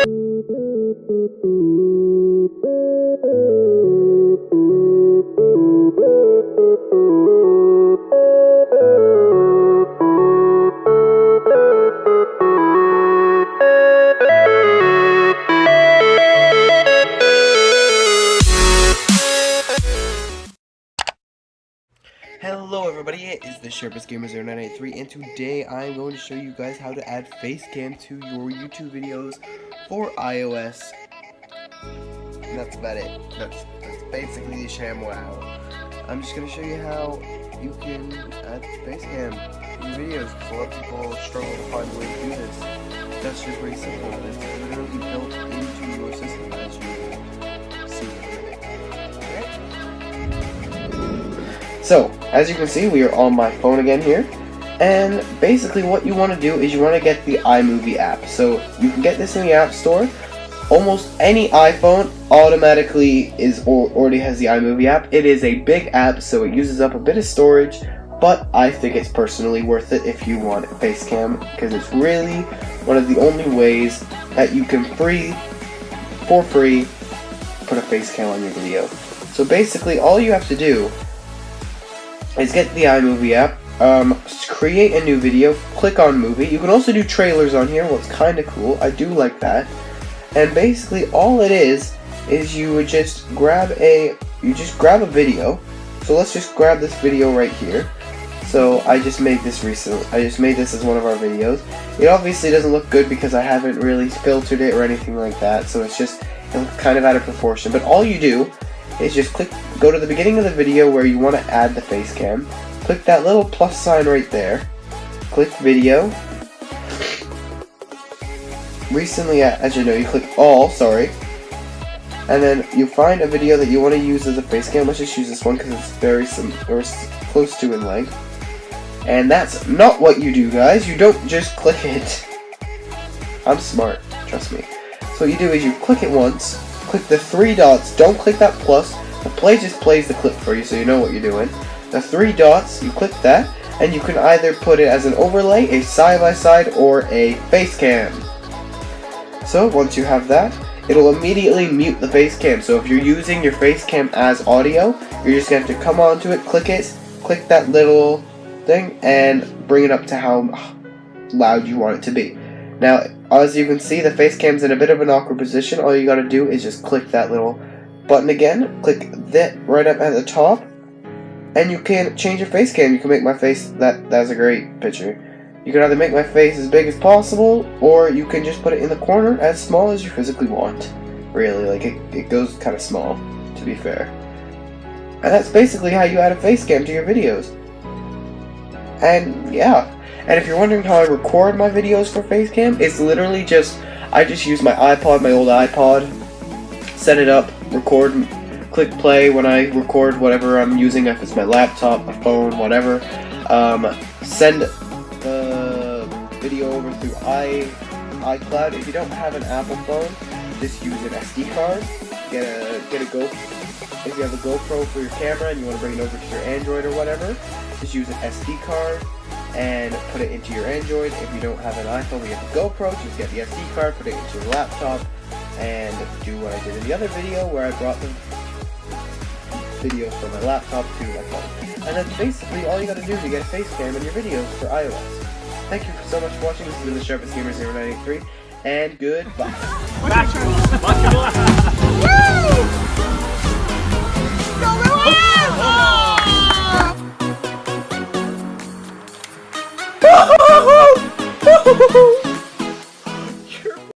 Hello everybody, it is the Sharpest Gamer 0983, and today I'm going to show you guys how to add Facecam to your YouTube videos for iOS. And that's about it. That's basically the ShamWow. I'm just going to show you how you can add Facecam to your videos, because a lot of people struggle to find a way to do this. That's just very simple, and it's literally built into your system as you see it. So, as you can see, we are on my phone again here, and basically what you want to do is you want to get the iMovie app. So you can get this in the App Store. Almost any iPhone automatically already has the iMovie app. It is a big app, so it uses up a bit of storage, but I think it's personally worth it if you want Facecam, because it's really one of the only ways that you can for free put a Facecam on your video. So basically all you have to do is get the iMovie app, create a new video, click on movie. You can also do trailers on here, what's kind of cool. I do like that. And basically all it is you would just grab a video. So let's just grab this video right here. So I just made this recently. I just made this as one of our videos. It obviously doesn't look good because I haven't really filtered it or anything like that, so it's kind of out of proportion. But all you do is just go to the beginning of the video where you want to add the Facecam. Click that little plus sign right there. Click video. Recently, as you know, you click all, sorry. And then you find a video that you want to use as a Facecam. Let's just use this one because it's very close to in length. And that's not what you do, guys. You don't just click it. I'm smart, trust me. So what you do is you click it once. Click the three dots, don't click that plus. The play just plays the clip for you, so you know what you're doing. The three dots, you click that, and you can either put it as an overlay, a side-by-side, or a Facecam. So once you have that, it'll immediately mute the Facecam. So if you're using your Facecam as audio, you're just going to have to come onto it, click that little thing, and bring it up to how loud you want it to be. Now, as you can see, the Facecam's in a bit of an awkward position. All you gotta do is just click that little button again, click that right up at the top, and you can change your Facecam. You can make my face, that's a great picture. You can either make my face as big as possible, or you can just put it in the corner as small as you physically want. Really, like it goes kind of small, to be fair. And that's basically how you add a Facecam to your videos. And yeah. And if you're wondering how I record my videos for Facecam, it's literally I just use my iPod, my old iPod, set it up, record, click play when I record whatever I'm using, if it's my laptop, my phone, whatever. Send the video over through iCloud. If you don't have an Apple phone, just use an SD card. Get a if you have a GoPro for your camera and you want to bring it over to your Android or whatever, just use an SD card and put it into your Android. If you don't have an iPhone, you have a GoPro, just get the SD card, put it into your laptop, and do what I did in the other video where I brought the videos from my laptop to my phone. And that's basically all you gotta do to get a Facecam in your videos for iOS. Thank you so much for watching. This has been the Sharpest Gamer 0983, and goodbye. Woo!